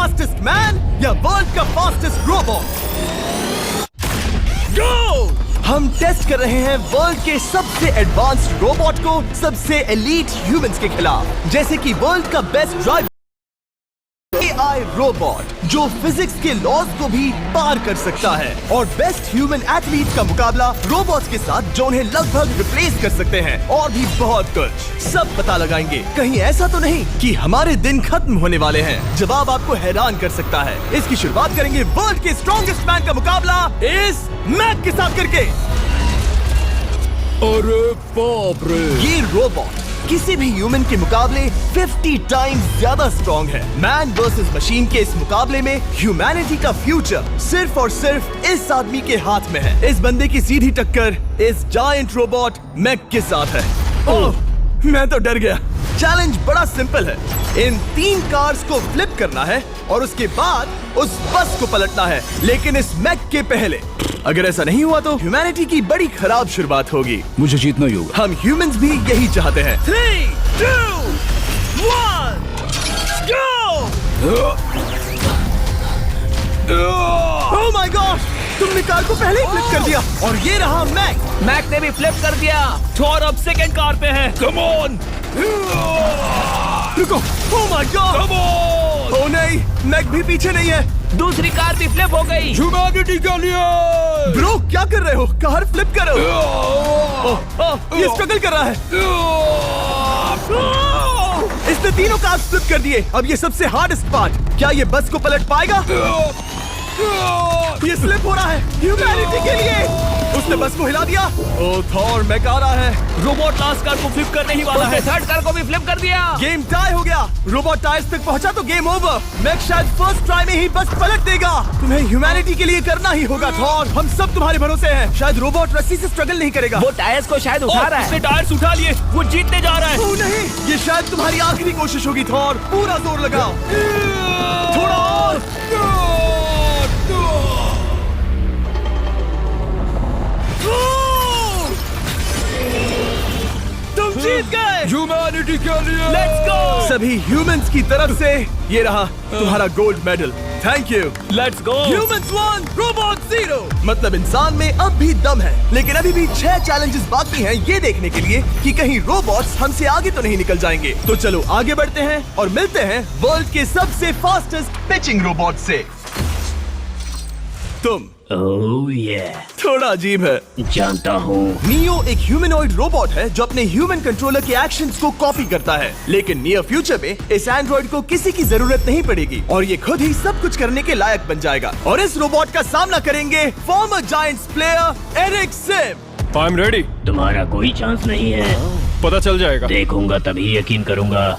Fastest man या world का fastest robot? गो! हम टेस्ट कर रहे हैं वर्ल्ड के सबसे एडवांस्ड रोबोट को सबसे एलीट ह्यूमंस के खिलाफ, जैसे कि वर्ल्ड का बेस्ट ड्राइवर AI रोबोट जो फिजिक्स के लॉज को भी पार कर सकता है, और बेस्ट ह्यूमन एथलीट का मुकाबला रोबोट्स के साथ जो उन्हें लगभग रिप्लेस कर सकते हैं, और भी बहुत कुछ। सब पता लगाएंगे। कहीं ऐसा तो नहीं कि हमारे दिन खत्म होने वाले हैं? जवाब आपको हैरान कर सकता है। इसकी शुरुआत करेंगे वर्ल्ड के स्ट्रॉन्गेस्ट मैन का मुकाबला इस मैक के साथ करके। अरे बाप रे! ये रोबोट किसी भी ह्यूमन के मुकाबले 50 टाइम्स ज्यादा स्ट्रॉन्ग है। मैन वर्सेस मशीन के इस मुकाबले में ह्यूमैनिटी का फ्यूचर सिर्फ और सिर्फ इस आदमी के हाथ में है। इस बंदे की सीधी टक्कर इस जायंट रोबोट मैक के साथ है। ओह, मैं तो डर गया। चैलेंज बड़ा सिंपल है। इन 3 कार्स को फ्लिप करना है और उसके बाद उस बस को पलटना है, लेकिन इस मैक के पहले। अगर ऐसा नहीं हुआ तो ह्यूमैनिटी की बड़ी खराब शुरुआत होगी। मुझे जीतना ही होगा। हम ह्यूमंस भी यही चाहते हैं। 3, 2, 1, गो! Oh my God! तुमने कार को पहले ही फ्लिप कर दिया, और ये रहा मैक। मैक ने भी फ्लिप कर दिया। थॉर अब सेकंड कार पे है। Come on! रुको! Oh my God! Come on! Oh नहीं, मैक भी पीछे नहीं है। दूसरी कार भी फ्लिप हो गई। ह्यूमैनिटी के लिए! ब्रो, क्या कर रहे हो? कार फ्लिप करो। ये स्ट्रगल कर रहा है। इसने तीनों कार फ्लिप कर दिए। अब ये सबसे हार्डेस्ट पार्ट। क्या ये बस को पलट पाएगा? ये स्लिप हो रहा है ह्यूमैनिटी के लिए। उसने बस को हिला दिया। ओह थॉर, मैक आ रहा है। रोबोट लास्ट कार को फ्लिप करने ही वाला है। थर्ड कार को भी फ्लिप कर दिया। गेम टाई हो गया। रोबोट टायर्स तक पहुंचा तो गेम ओवर। मैक शायद फर्स्ट ट्राई में ही बस पलट देगा। तुम्हें ह्यूमैनिटी के लिए करना ही होगा थॉर। हम सब तुम्हारे भरोसे हैं। शायद रोबोट रस्सी से स्ट्रगल नहीं करेगा। वो टायर्स को शायद उठा रहा है। उसने टायर्स उठा लिए। वो जीतने जा रहा है। ओह नहीं, ये शायद तुम्हारी आखिरी कोशिश होगी थॉर। पूरा जोर लगाओ। थोड़ा और। तुम जीत गए। ह्यूमैनिटी के लिए! Let's go! सभी ह्यूमंस की तरफ से ये रहा तुम्हारा gold medal. Thank you. Let's go! Humans 1, robot 0। मतलब इंसान में अब भी दम है, लेकिन अभी भी 6 चैलेंजेस बाकी हैं ये देखने के लिए कि कहीं रोबोट्स हमसे आगे तो नहीं निकल जाएंगे। तो चलो आगे बढ़ते हैं और मिलते हैं वर्ल्ड के सबसे फास्टेस्ट पिचिंग रोबोट से। तुम ओह ये थोड़ा अजीब है, जानता हूँ। नियो एक ह्यूमनॉइड रोबोट है जो अपने ह्यूमन कंट्रोलर के एक्शंस को कॉपी करता है, लेकिन नियर फ्यूचर में इस एंड्रॉइड को किसी की जरूरत नहीं पड़ेगी और ये खुद ही सब कुछ करने के लायक बन जाएगा। और इस रोबोट का सामना करेंगे former Giants player Eric Sim. I am ready. तुम्हारा कोई चांस नहीं है। पता चल जाएगा। देखूंगा तभी यकीन करूंगा।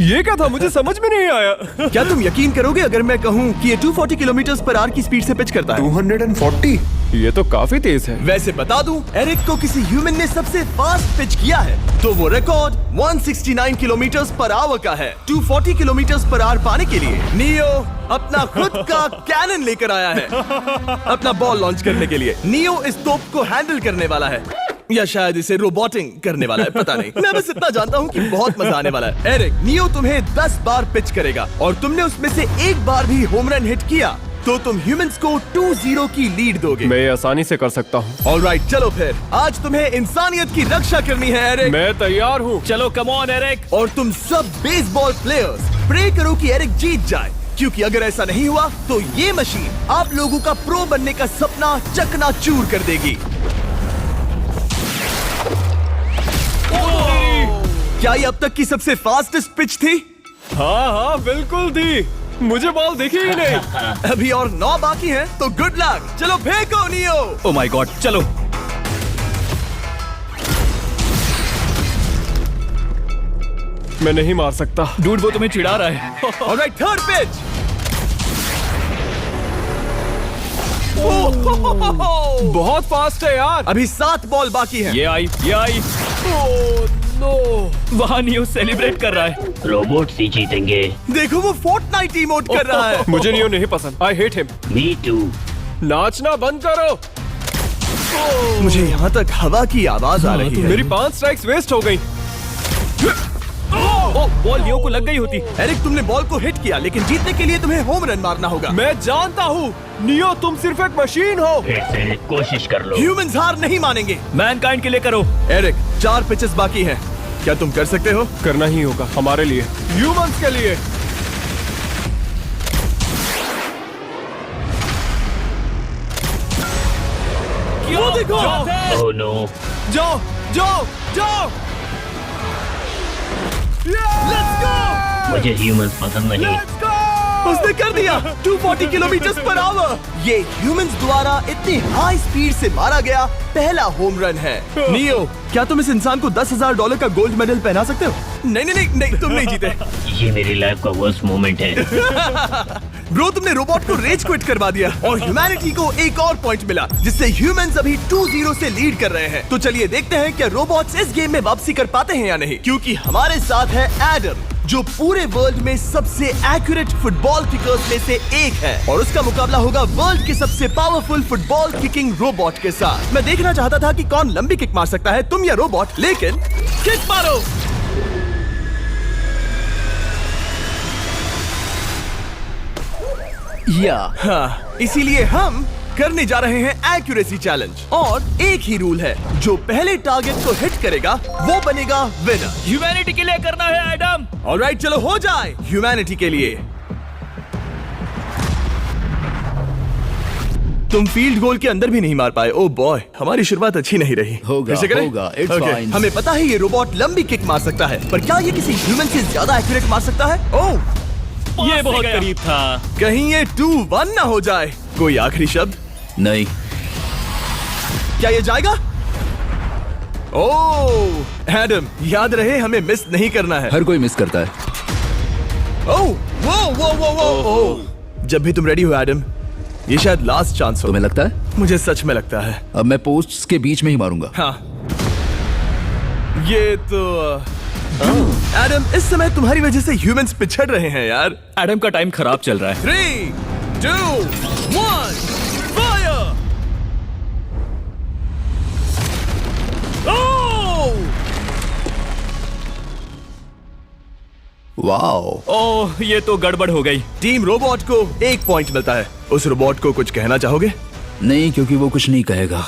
ये क्या था? मुझे समझ में नहीं आया। क्या तुम यकीन करोगे अगर मैं कहूँ कि ये 240 किलोमीटर/आवर की स्पीड से पिच करता है? 240? ये तो काफी तेज है। वैसे बता दूं, एरिक को किसी ह्यूमन ने सबसे फास्ट पिच किया है तो वो रिकॉर्ड 169 किलोमीटर/आवर का है। 240 किलोमीटर/आवर पाने के लिए नियो अपना खुद का कैनन लेकर आया है अपना बॉल लॉन्च करने के लिए। नियो इस तोप को हैंडल करने वाला है, या शायद इसे रोबोटिंग करने वाला है, पता नहीं। मैं बस इतना जानता हूँ कि बहुत मजा आने वाला है। एरिक, नियो तुम्हें 10 बार पिच करेगा और तुमने उसमें से एक बार भी होम रन हिट किया तो तुम ह्यूमंस को 2-0 की लीड दोगे। मैं ये आसानी से कर सकता हूँ। ऑलराइट, चलो फिर आज तुम्हें इंसानियत की रक्षा करनी है एरिक। मैं तैयार हूँ। चलो कम ऑन एरिक। और तुम सब बेसबॉल प्लेयर्स प्रे करो कि एरिक जीत जाए, क्योंकि अगर ऐसा नहीं हुआ तो ये मशीन आप लोगों का प्रो बनने का सपना चकनाचूर कर देगी। क्या ये अब तक की सबसे फास्टेस्ट पिच थी? हाँ बिल्कुल थी। मुझे बॉल दिखी ही नहीं। अभी और 9 बाकी हैं, तो गुड लक। चलो फेंको नियो। ओह माय गॉड, चलो। मैं नहीं मार सकता। डूड, वो तुम्हें चिढ़ा रहा है। Alright, third pitch. बहुत फास्ट है यार। अभी 7 बॉल बाकी हैं। ये आई। वहाँ नियो सेलिब्रेट कर रहा है। रोबोट्स ही जीतेंगे। देखो वो फोर्टनाइट इमोट कर रहा है। मुझे नियो नहीं पसंद। I hate him. Me too. नाचना बंद करो। मुझे यहाँ तक हवा की आवाज आ रही है। मेरी 5 स्ट्राइक्स वेस्ट हो गई। ओ, बॉल लियो को लग गई होती। एरिक, तुमने बॉल को हिट किया, लेकिन जीतने के लिए तुम्हें होम रन मारना होगा। मैं जानता हूँ नियो, तुम सिर्फ एक मशीन हो। फिर से कोशिश कर लो। ह्यूमंस हार नहीं मानेंगे। मैनकाइंड के लिए करो। एरिक, 4 पिचेस बाकी हैं। क्या तुम कर सकते हो? करना ही होगा हमारे लिए, ह्यूमंस के लिए। वो देखो। Oh no. जाओ जाओ जाओ। Let's go. मुझे ह्यूमंस पसंद नहीं। उसने कर दिया 240 किलोमीटर पर आवर। ये ह्यूमंस द्वारा इतनी हाई स्पीड से मारा गया पहला होम रन है। नियो, क्या तुम इस इंसान को $10,000 का गोल्ड मेडल पहना सकते हो? नहीं नहीं नहीं, नहीं तुम नहीं जीते। ये मेरी लाइफ का वर्स्ट मोमेंट है। ब्रो, तुमने रोबोट को रेज क्विट करवा दिया और ह्यूमैनिटी को एक और पॉइंट मिला, जिससे ह्यूमंस अभी 2-0 से लीड कर रहे हैं। तो चलिए देखते हैं क्या रोबोट्स इस गेम में वापसी कर पाते हैं या नहीं, क्योंकि हमारे साथ है एडम, जो पूरे वर्ल्ड में सबसे एक्यूरेट फुटबॉल किकर्स में से एक है, और उसका मुकाबला होगा वर्ल्ड के सबसे पावरफुल फुटबॉल किकिंग रोबोट के साथ। मैं देखना चाहता था कि कौन लंबी किक मार सकता है, तुम या रोबोट, लेकिन किक मारो। हाँ, इसीलिए हम करने जा रहे हैं एक्यूरेसी चैलेंज, और एक ही रूल है, जो पहले टारगेट को हिट करेगा वो बनेगा विनर। ह्यूमैनिटी के लिए करना है एडम। ऑलराइट, चलो हो जाए ह्यूमैनिटी के लिए। तुम फील्ड गोल के अंदर भी नहीं मार पाए। ओ बॉय, हमारी शुरुआत अच्छी नहीं रही। होगा, फिर से करें? होगा, it's Okay, fine. हमें पता है ये रोबोट लंबी किक मार सकता है, पर क्या ये किसी ह्यूमन से ज्यादा एक्यूरेट मार सकता है? ओह, ये बहुत करीब था। कहीं ये 2-1 ना हो जाए। कोई आखिरी शब्द? नहीं। क्या ये जाएगा? ओह एडम, याद रहे हमें मिस नहीं करना है। हर कोई मिस करता है। ओह वो वो वो वो ओह। जब भी तुम रेडी हो एडम, ये शायद लास्ट चांस हो। तुम्हें लगता है? मुझे सच में लगता है। अब मैं पोस्ट्स के बीच में ही मारूंगा। हाँ, ये तो एडम, इस समय तुम्हारी वजह से ह्यूमंस पिछड़ रहे हैं यार। एडम का टाइम खराब चल रहा है। 3, 2, 1, फायर! ओह! वाओ। ओह, ये तो गड़बड़ हो गई। टीम रोबोट को 1 पॉइंट मिलता है। उस रोबोट को कुछ कहना चाहोगे? नहीं, क्योंकि वो कुछ नहीं कहेगा।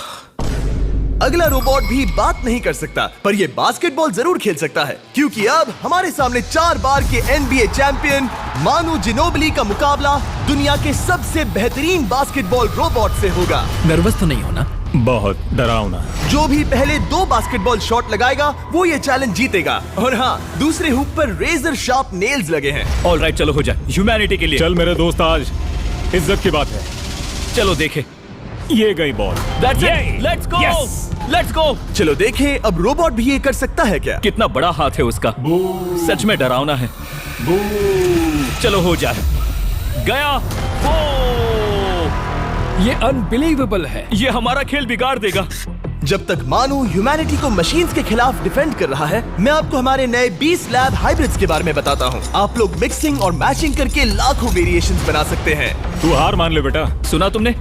अगला रोबोट भी बात नहीं कर सकता, पर ये बास्केटबॉल जरूर खेल सकता है, क्योंकि अब हमारे सामने 4 बार के NBA चैंपियन मानू जिनोबिली का मुकाबला दुनिया के सबसे बेहतरीन बास्केटबॉल रोबोट से होगा। नर्वस तो नहीं होना? बहुत डरावना। जो भी पहले 2 बास्केटबॉल शॉट लगाएगा वो ये चैलेंज जीतेगा। और हाँ, दूसरे हुक पर रेजर शार्प नेल्स लगे हैं। ऑलराइट, चलो हो जाए ह्यूमैनिटी के लिए। चल मेरे दोस्त, आज इज्जत की बात है। चलो देखे। ये गई ball. That's it. Let's go. Yes. Let's go. चलो देखें अब रोबोट भी ये कर सकता है क्या? कितना बड़ा हाथ है उसका। सच में डरावना है। चलो हो जाए। गया। ये अनबिलीवेबल है। ये हमारा खेल बिगाड़ देगा। जब तक मानू ह्यूमैनिटी को मशीन्स के खिलाफ डिफेंड कर रहा है, मैं आपको हमारे नए 20 लैब हाइब्रिड्स के बारे में बताता हूँ। आप लोग मिक्सिंग और मैचिंग करके लाखों वेरिएशंस बना सकते हैं। तू हार मान ले बेटा। सुना तुमने?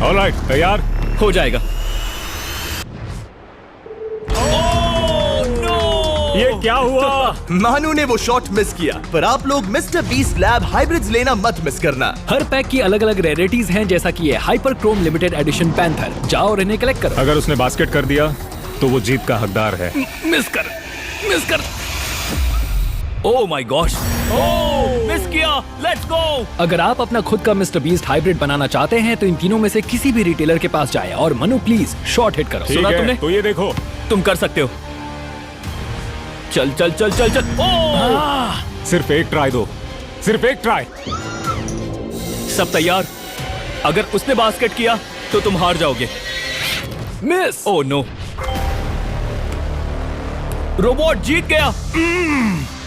ऑलराइट, तैयार? हो जाएगा। ये क्या हुआ? मानू ने वो शॉट मिस किया, पर आप लोग मिस्टर 20 लैब हाइब्रिड्स लेना मत मिस करना। हर पैक की अलग अलग रेयरिटीज हैं, जैसा कि ये hyper Chrome limited edition panther. जाओ और इन्हें कलेक्ट करो। अगर उसने बास्केट कर दिया तो वो जीत का हकदार है। मिस कर। Oh my gosh. Oh, miss किया। Let's go. अगर आप अपना खुद का मिस्टर बीस्ट हाइब्रिड बनाना चाहते हैं तो इन तीनों में से किसी भी रिटेलर के पास जाएं और मनु प्लीज शॉट हिट करो। ठीक सुना है, तुमने? तो ये देखो। तुम कर सकते हो। चल। ओह! सिर्फ एक ट्राई दो, सिर्फ एक ट्राई। सब तैयार? अगर उसने बास्केट किया तो तुम हार जाओगे। मिस। ओह नो, रोबोट जीत गया।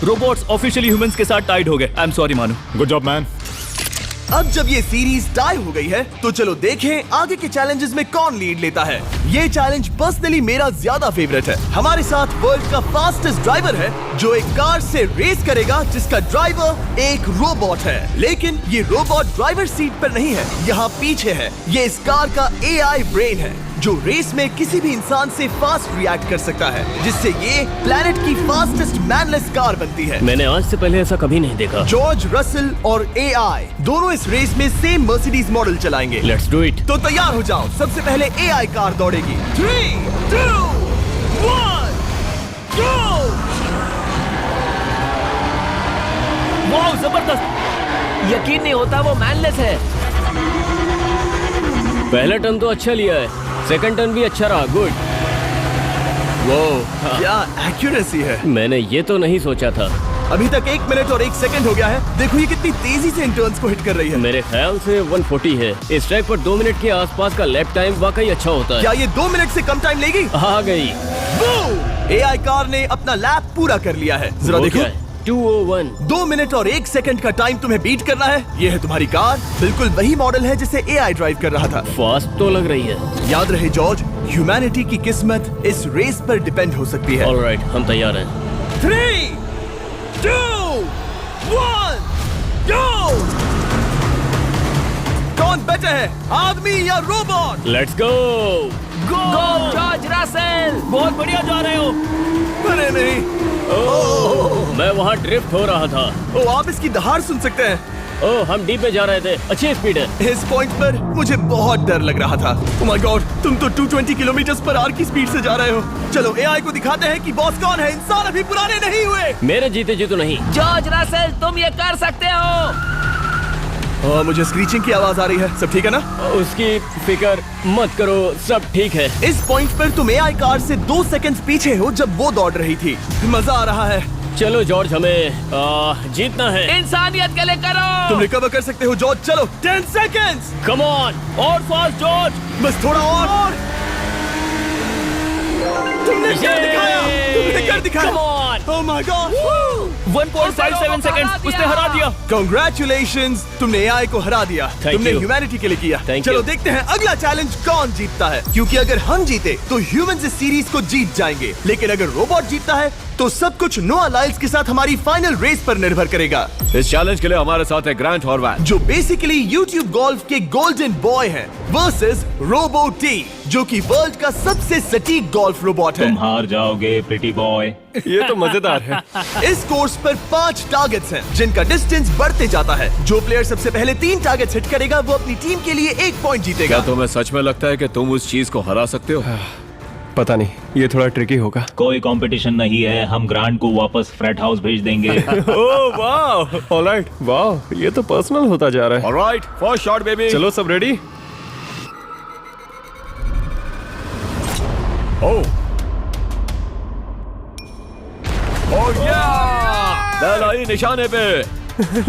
रोबोट्स ऑफिशियली ह्यूमंस के साथ टाइड हो गए। आई एम सॉरी मानू। Good job man. अब जब ये सीरीज टाई हो गई है, तो चलो देखें आगे के चैलेंजेस में कौन लीड लेता है। ये चैलेंज पर्सनली मेरा ज्यादा फेवरेट है। हमारे साथ वर्ल्ड का फास्टेस्ट ड्राइवर है, जो एक कार से रेस करेगा जिसका ड्राइवर एक रोबोट है। लेकिन ये रोबोट ड्राइवर सीट पर नहीं है, यहाँ पीछे है। ये इस कार का AI ब्रेन है, जो रेस में किसी भी इंसान से फास्ट रिएक्ट कर सकता है, जिससे ये प्लेनेट की फास्टेस्ट मैनलेस कार बनती है। मैंने आज से पहले ऐसा कभी नहीं देखा। जॉर्ज रसल और AI दोनों इस रेस में सेम मर्सिडीज मॉडल चलाएंगे। Let's do it. तो तैयार हो जाओ, सबसे पहले AI कार दौड़ेगी। 3, 2, 1, go! वाह जबरदस्त, यकीन नहीं होता वो मैनलेस है। पहला टर्न तो अच्छा लिया है, सेकंड टर्न भी अच्छा रहा। गुड। वो क्या एक्यूरेसी है। मैंने ये तो नहीं सोचा था। अभी तक 1 मिनट और 1 सेकंड हो गया है। देखो ये कितनी तेजी से इन टर्न्स को हिट कर रही है। मेरे ख्याल से 140 है। इस ट्रैक पर 2 मिनट के आसपास का लैप टाइम वाकई अच्छा होता है। क्या ये 2 मिनट से कम टाइम लेगी? आ गई। AI कार ने अपना लैप पूरा कर लिया है। जरा वो देखो, क्या है? 201। 2 मिनट और 1 सेकंड का टाइम तुम्हें बीट करना है। ये है तुम्हारी कार, बिल्कुल वही मॉडल है जिसे AI ड्राइव कर रहा था। फास्ट तो लग रही है। याद रहे जॉर्ज, ह्यूमैनिटी की किस्मत इस रेस पर डिपेंड हो सकती है। ऑलराइट, हम तैयार हैं। 3, 2, 1, go! कौन बेटर है, आदमी या robot? Let's go. Go George Russell, बहुत बढ़िया जा रहे हो। अरे नहीं, मैं वहाँ ड्रिफ्ट हो रहा था। ओ आप इसकी दहाड़ सुन सकते हैं। ओह, हम डीप में जा रहे थे। अच्छी स्पीड है। इस पॉइंट पर मुझे बहुत डर लग रहा था। ओह माय गॉड, तुम तो 220 किलोमीटर पर आवर की स्पीड से जा रहे हो। चलो AI को दिखाते हैं कि बॉस कौन है। इंसान अभी पुराने नहीं हुए। मेरे जीते जी तो नहीं। जॉर्ज रसेल, तुम ये कर सकते हो। मुझे स्क्रीचिंग की आवाज आ रही है। सब ठीक है ना? उसकी फिक्र मत करो, सब ठीक है। इस पॉइंट पर तुम AI कार से 2 सेकंड पीछे हो जब वो दौड़ रही थी। मजा आ रहा है। चलो जॉर्ज, हमें जीतना है। इंसानियत के लिए करो। तुम रिकवर कर सकते हो जॉर्ज। चलो 10 सेकंड्स। कम ऑन, और फास्ट जॉर्ज। बस थोड़ा और। तुमने कर दिखाया। तुमने कर दिखाया। Come on. Oh my God. 1.57 seconds, उसने हरा दिया। Congratulations, तुमने AI को हरा दिया। Thank तुमने you. ह्यूमैनिटी के लिए किया। Thank चलो you. देखते हैं अगला चैलेंज कौन जीतता है, क्योंकि अगर हम जीते तो ह्यूमंस इस सीरीज को जीत जाएंगे, लेकिन अगर रोबोट जीतता है तो सब कुछ नोआ लाइल्स के साथ हमारी फाइनल रेस पर निर्भर करेगा। इस चैलेंज के लिए हमारे साथ है ग्रांट हॉर्वैट, जो बेसिकली यूट्यूब गोल्फ के गोल्डन बॉय हैं, वर्सेस रोबो टी, जो कि वर्ल्ड का सबसे सटीक गोल्फ रोबोट है। तुम हार जाओगे प्रिटी बॉय। ये तो मजेदार है। इस कोर्स पर 5 टारगेट्स हैं, जिनका डिस्टेंस बढ़ते जाता है। जो प्लेयर सबसे पहले 3 टारगेट्स हिट करेगा वो अपनी टीम के लिए 1 पॉइंट जीतेगा। क्या तुम्हें सच में लगता है कि तुम उस चीज को हरा सकते हो? पता नहीं, ये थोड़ा ट्रिकी होगा। कोई कंपटीशन नहीं है, हम ग्रांट को वापस फ्रेट हाउस भेज देंगे। ओह वाह, ऑलराइट, वाह, ये तो पर्सनल होता जा रहा है। Alright, first shot baby. चलो सब रेडी? ओह या, बैल आई निशाने पे।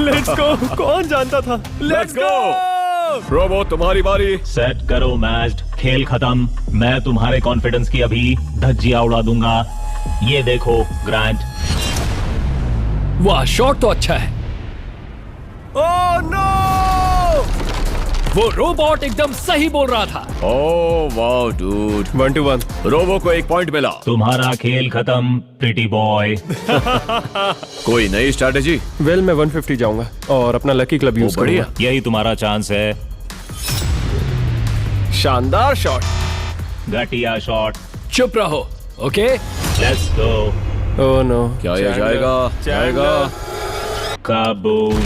Let's go. कौन जानता था? Let's go. रोबो, तुम्हारी बारी। सेट करो मैच, खेल खत्म। मैं तुम्हारे कॉन्फिडेंस की अभी धज्जियां उड़ा दूंगा। ये देखो ग्रांट। वाह, शॉट तो अच्छा है। Oh no! वो रोबोट एकदम सही बोल रहा था। Oh wow dude, 1 to 1। Robo को 1 पॉइंट मिला। तुम्हारा खेल खत्म प्रिटी बॉय। कोई नई स्ट्रैटेजी? वेल, मैं 150 जाऊंगा और अपना लकी क्लब यूज बढ़िया। करूंगा। यही तुम्हारा चांस है। शानदार शॉट। घटिया शॉट। चुप रहो, okay? Let's go. Oh no. क्या ये जाएगा? जाएगा। काबूम।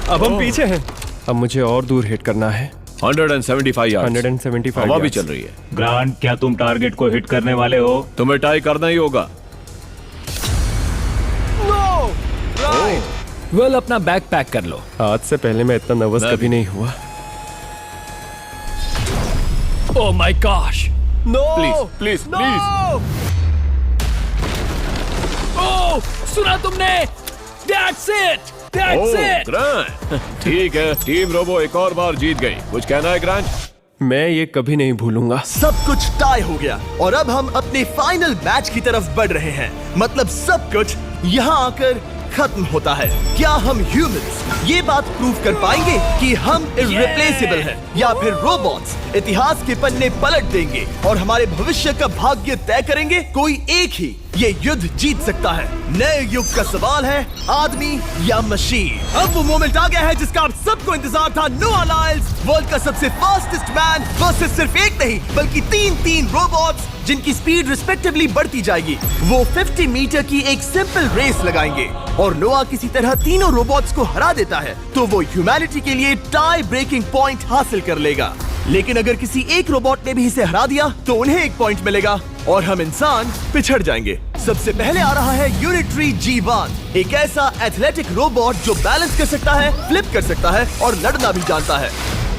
अब हम पीछे हैं। अब मुझे और दूर हिट करना है। 175 यार्ड्स। 175 हवा भी yards। चल रही है। ग्रांट, क्या तुम टारगेट को हिट करने वाले हो? तुम्हें टाई करना ही होगा। वेल, अपना बैग पैक कर लो। आज से पहले मैं इतना नर्वस मैं कभी भी। नहीं हुआ। Oh my gosh. No! Please please please. Oh, सुना तुमने? That's it! That's it! Grant, ठीक है, टीम रोबो एक और बार जीत गई। कुछ कहना है ग्रांट? मैं ये कभी नहीं भूलूंगा। सब कुछ टाई हो गया और अब हम अपने फाइनल मैच की तरफ बढ़ रहे हैं। मतलब सब कुछ यहाँ आकर खत्म होता है। क्या हम ह्यूमंस ये बात प्रूव कर पाएंगे कि हम इररिप्लेसेबल हैं, या फिर रोबोट्स इतिहास के पन्ने पलट देंगे और हमारे भविष्य का भाग्य तय करेंगे? कोई एक ही ये युद्ध जीत सकता है। नए युग का सवाल है, आदमी या मशीन। अब वो मोमेंट आ गया है जिसका आप सबको इंतजार था। नोआ लाइल्स, वर्ल्ड का सबसे फास्टेस्ट मैन वर्सेस सिर्फ एक नहीं बल्कि तीन रोबोट्स जिनकी स्पीड रिस्पेक्टिवली बढ़ती जाएगी। वो 50 मीटर की एक सिंपल रेस लगाएंगे और नोआ किसी तरह तीनों रोबोट्स को हरा देता है तो वो ह्यूमैनिटी के लिए टाई ब्रेकिंग पॉइंट हासिल कर लेगा। लेकिन अगर किसी एक रोबोट ने भी इसे हरा दिया तो उन्हें एक पॉइंट मिलेगा और हम इंसान पिछड़ जाएंगे। सबसे पहले आ रहा है यूनिट्री G1, एक ऐसा एथलेटिक रोबोट जो बैलेंस कर सकता है, फ्लिप कर सकता है और लड़ना भी जानता है।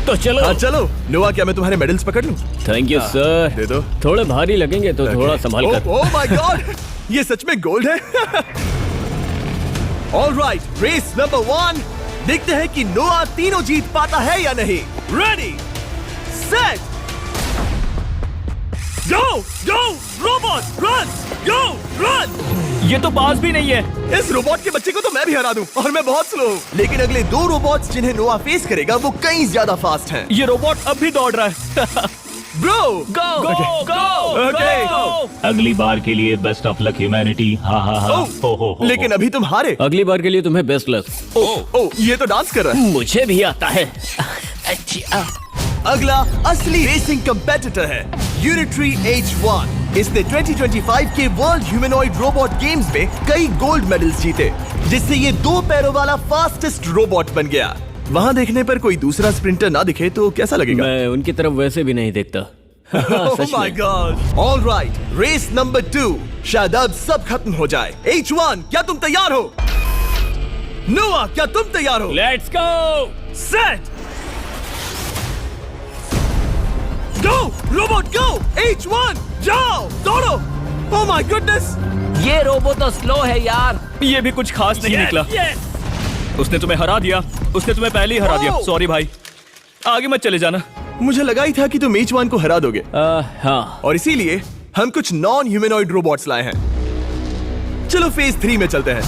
तो चलो। हाँ चलो। नोआ, क्या मैं तुम्हारे मेडल्स पकड़ लूं? Thank you sir. दे दो। थोड़े भारी लगेंगे तो थोड़ा संभाल कर। ओह माय गॉड, ये सच में गोल्ड है। ऑलराइट, रेस नंबर 1, देखते हैं कि नोआ तीनों जीत पाता है या नहीं। रेडी, सेट, गो गो रोबोट, रन गो रन। ये तो पास भी नहीं है। इस रोबोट के बच्चे को तो मैं भी हरा दूं और मैं बहुत स्लो हूं। लेकिन अगले 2 रोबोट्स जिन्हें नोआ फेस करेगा वो कहीं ज्यादा फास्ट हैं। ये रोबोट अब भी दौड़ रहा है। ब्रो गो गो Okay. अगली बार के लिए बेस्ट ऑफ लक ह्यूमैनिटी। हा हा हा। हो। लेकिन अभी तुम हारे। अगली बार के लिए तुम्हें बेस्ट लक। ओ, ये तो डांस कर रहा है। मुझे भी आता है। अगला असली रेसिंग कंपेटिटर है यूनिट्री H1। इसने 2025 के वर्ल्ड ह्यूमनॉइड रोबोट गेम्स में कई गोल्ड मेडल्स जीते, जिससे ये 2 पैरों वाला फास्टेस्ट रोबोट बन गया। वहाँ देखने पर कोई दूसरा स्प्रिंटर ना दिखे तो कैसा लगेगा? मैं उनकी तरफ वैसे भी नहीं देखता। Oh my God! All right, race number 2। शायद अब सब खत्म हो जाए। H1, क्या तुम तैयार हो? नोआ, क्या तुम तैयार हो? Let's go. Set, go robot go. H1, जाओ दौड़ो। Oh my goodness! ये रोबोट तो स्लो है यार। ये भी कुछ खास नहीं निकला। उसने तुम्हें हरा दिया। उसने तुम्हें पहले ही हरा दिया। सॉरी भाई, आगे मत चले जाना। मुझे लगा ही था कि तुम H1 को हरा दोगे हाँ। और इसीलिए हम कुछ नॉन ह्यूमनॉइड रोबोट्स लाए हैं। चलो फेज 3 में चलते हैं।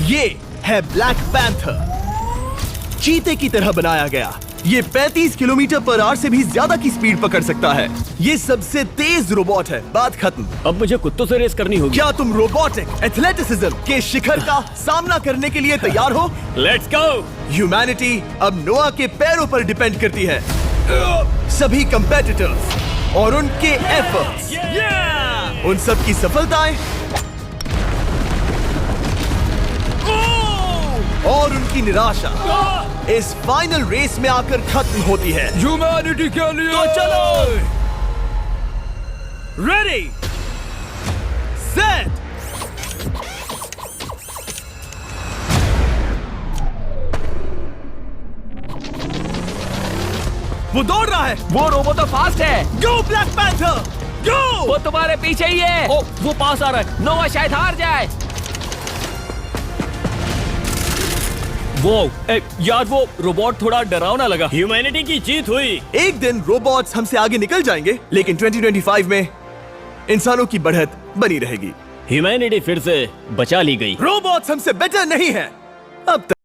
ये है ब्लैक पैंथर, चीते की तरह बनाया गया। ये 35 किलोमीटर पर आवर से भी ज्यादा की स्पीड पकड़ सकता है। ये सबसे तेज रोबोट है। बात खत्म। अब मुझे कुत्तों से रेस करनी होगी। क्या तुम रोबोटिक एथलेटिसिज्म के शिखर का सामना करने के लिए तैयार हो? Let's go. ह्यूमैनिटी अब नोआ के पैरों पर डिपेंड करती है। सभी कंपेटिटर्स और उनके एफर्ट्स, उन सब की सफलताएं और उनकी निराशा इस फाइनल रेस में आकर खत्म होती है। ह्यूमैनिटी के लिए। तो चलो, रेडी, सेट, वो दौड़ रहा है। वो रोबोट तो फास्ट है। गो ब्लैक पैंथर, गो। वो तुम्हारे पीछे ही है। ओ, वो पास आ रहा है। नोआ शायद हार जाए। वो यार, वो रोबोट थोड़ा डरावना लगा। ह्यूमैनिटी की जीत हुई। एक दिन रोबोट्स हमसे आगे निकल जाएंगे, लेकिन 2025 में इंसानों की बढ़त बनी रहेगी। ह्यूमैनिटी फिर से बचा ली गई। रोबोट्स हमसे बेटर नहीं है अब तक।